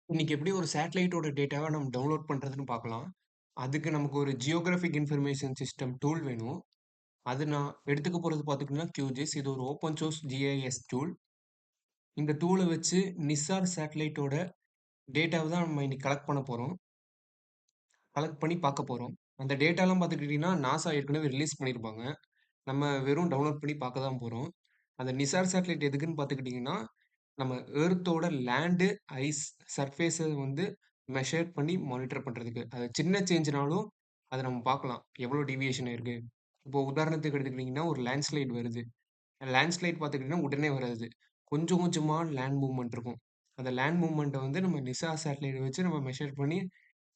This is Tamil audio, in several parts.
இன்னைக்கு எப்படி ஒரு சேட்டலைட்டோட டேட்டாவ நம்ம டவுன்லோட் பண்றதுன்னு பார்க்கலாம். அதுக்கு நமக்கு ஒரு ஜியோகிராபிக் இன்ஃபர்மேஷன் சிஸ்டம் டூல் வேணும். அது நான் எடுத்துக்க போறது பார்த்துக்கிட்டீங்கன்னா QGIS. இது ஒரு ஓப்பன் சோர்ஸ் GIS டூல். இந்த டூல வச்சு நிசார் சேட்டலைட்டோட டேட்டாவ தான் நம்ம இன்னைக்கு கலெக்ட் பண்ண போறோம். கலெக்ட் பண்ணி பார்க்க போறோம். அந்த டேட்டாலாம் பார்த்துக்கிட்டீங்கன்னா, நாசா ஏற்கனவே ரிலீஸ் பண்ணியிருப்பாங்க. நம்ம வெறும் டவுன்லோட் பண்ணி பார்க்க தான் போறோம். அந்த நிசார் சேட்டலைட் எதுக்குன்னு பார்த்துக்கிட்டீங்கன்னா, நம்ம எர்த்தோட லேண்டு, ஐஸ், சர்ஃபேஸ வந்து மெஷர் பண்ணி மானிட்டர் பண்றதுக்கு. அது சின்ன சேஞ்ச்னாலும் அத நம்ம பார்க்கலாம். எவ்வளோ டீவியேஷன் ஆயிருக்கு. இப்போ உதாரணத்துக்கு எடுத்துக்கிட்டீங்கன்னா, ஒரு லேண்ட்ஸ்லைட் வருது. லேண்ட்ஸ்லைட் பார்த்துக்கிட்டீங்கன்னா, உடனே வராது. கொஞ்சம் கொஞ்சமா லேண்ட் மூவ்மெண்ட் இருக்கும். அந்த லேண்ட் மூவ்மெண்ட்ட வந்து நம்ம நிசா சேட்டலைட் வச்சு நம்ம மெஷர் பண்ணி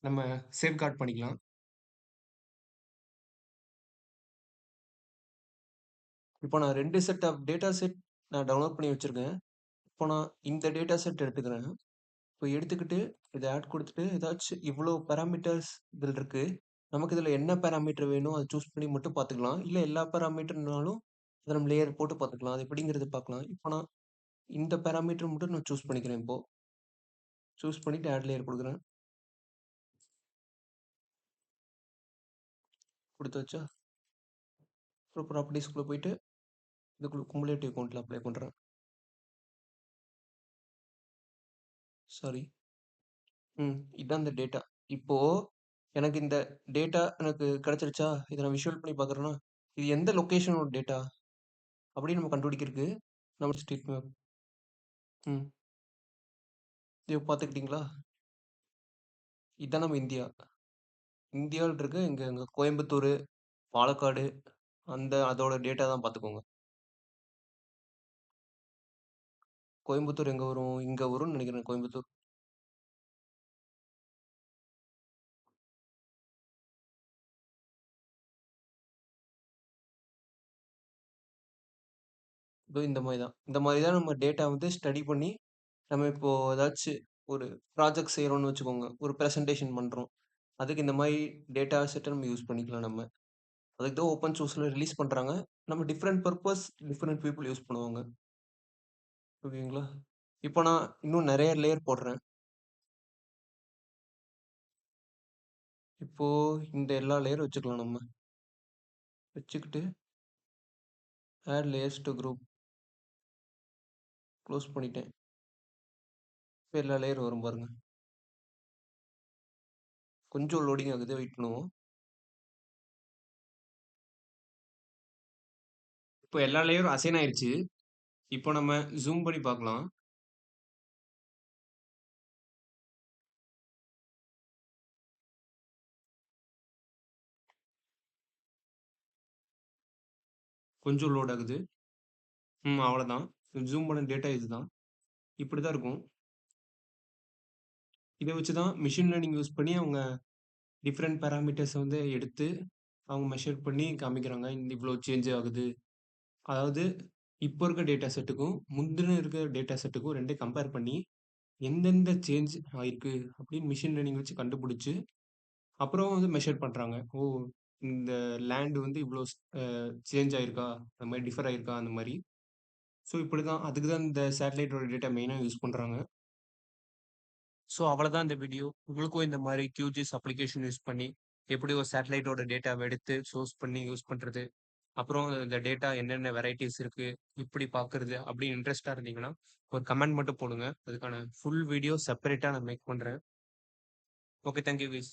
நம்ம சேஃப்கார்ட் பண்ணிக்கலாம். இப்போ நான் 2 செட் ஆஃப் டேட்டா செட் நான் டவுன்லோட் பண்ணி வச்சிருக்கேன். இப்போ நான் இந்த டேட்டா செட் எடுத்துக்கிறேன். இப்போ எடுத்துக்கிட்டு இத ஆட் குடுத்துட்டு, ஏதாச்சும் இவ்ளோ பாராமீட்டர்ஸ் இதில இருக்கு. நமக்கு இதில என்ன பாராமீட்டர் வேணும், அத சூஸ் பண்ணி மட்டும் பார்த்துக்கலாம். இல்ல எல்லா பாராமீட்டர்னாலும் அத நம்ம லேயர் போட்டு பார்த்துக்கலாம். அது எப்படிங்கிறது பார்க்கலாம். இப்போ நான் இந்த பாராமீட்டர் மட்டும் நான் சூஸ் பண்ணிக்கிறேன் இப்போ. சூஸ் பண்ணிட்டு ஆட் லேயர் குடுக்குறேன். குடுத்தாச்சா? அப்புறம் ப்ராப்பர்ட்டீஸ்க்குள்ள போயிட்டு, இதுக்குள்ள குமுலேட்டிவ் கவுண்ட்ல அப்ளை பண்றேன். சாரி. இதான் இந்த டேட்டா. இப்போ எனக்கு இந்த டேட்டா எனக்கு கிடைச்சிருச்சா? இத நான் விஷுவல் பண்ணி பார்க்குறேன்னா, இது எந்த லொகேஷனோட டேட்டா? அப்படின்னு நம்ம கண்டுபிடிக்கிறதுக்கு நம்ம ஸ்ட்ரீட் மேப். ம். இத பார்த்துக்கிட்டீங்களா? இதான் நம்ம இந்தியா. இந்தியால இருக்க இங்க இங்க கோயம்புத்தூரு, பாலக்காடு அதோட டேட்டா தான் பார்த்துக்கோங்க. கோயம்புத்தூர் எங்க வரும்? இங்க வரும்னு நெனைக்கிறேன் கோயம்புத்தூர். இதோ இந்த மாரி தான். இந்த மாரி தான் நம்ம டேட்டா வந்து ஸ்டடி பண்ணி, நம்ம இப்போ ஏதாச்சு ஒரு ப்ராஜெக்ட் செய்றோம்னு வச்சுக்கோங்க. ஒரு பிரசன்டேஷன் பண்றோம். அதுக்கு இந்த மாரி டேட்டா செட்ட நம்ம யூஸ் பண்ணிக்கலாம் நம்ம. அதுக்கு தான் ஓப்பன் சோர்ஸ்ல ரிலீஸ் பண்றாங்க. நம்ம different purpose different people use பண்ணுவாங்க. ஓகேங்களா? இப்போ நான் இன்னும் நெறைய லேயர் போடுறேன். இப்போ இந்த எல்லா லேயரும் வச்சுக்கலாம் நம்ம. வச்சுக்கிட்டு add layers to group close பண்ணிட்டேன். இப்ப எல்லா லேயர் வரும் பாருங்க. கொஞ்சம் லோடிங் ஆகுது. வெயிட் பண்ணுவோம். இப்போ எல்லா லேயரும் அசைன் ஆயிருச்சு. இப்போ நம்ம ஜூம் பண்ணி பார்க்கலாம். கொஞ்சம் லோட் ஆகுது. அவ்வளோதான். ஜூம் பண்ண டேட்டா இதுதான். இப்படி தான் இருக்கும். இத வச்சு தான் மெஷின் லேர்னிங் யூஸ் பண்ணி அவங்க டிஃபரெண்ட் பாராமீட்டர்ஸ வந்து எடுத்து, அவங்க மெஷர் பண்ணி காமிக்கிறாங்க. இவ்ளோ சேஞ்ச் ஆகுது. அதாவது இப்போ இருக்க டேட்டா செட்டுக்கும், முந்தின இருக்க டேட்டா செட்டுக்கும் 2யும் கம்பேர் பண்ணி, எந்தெந்த சேஞ்ச் ஆயிருக்கு அப்படின்னு மெஷின் லேர்னிங் வச்சு கண்டுபிடிச்சு, அப்புறம் வந்து மெஷர் பண்றாங்க. ஓ! இந்த லேண்ட் வந்து இவ்ளோ சேஞ்ச் ஆயிருக்கா? அந்த மாரி டிஃபர் ஆயிருக்கா? அந்த மாரி. ஸோ இப்படிதான் அதுக்கு தான் இந்த சேட்டலைட்டோட டேட்டா மெயினா யூஸ் பண்றாங்க. ஸோ அவ்வளதான் இந்த வீடியோ. உங்களுக்கும் இந்த மாரி QGIS அப்ளிகேஷன் யூஸ் பண்ணி, எப்படி ஒரு சேட்டலைட்டோட டேட்டாவ எடுத்து சோர்ஸ் பண்ணி யூஸ் பண்றது, அப்புறம் இந்த டேட்டா என்னென்ன வெரைட்டீஸ் இருக்கு, எப்படி பார்க்கறது அப்படின்னு இன்ட்ரெஸ்ட்டா இருந்தீங்கன்னா, ஒரு கமெண்ட் மட்டும் போடுங்க. அதுக்கான ஃபுல் வீடியோ செப்பரேட்டா நான் மேக் பண்றேன். ஓகே. Thank you guys.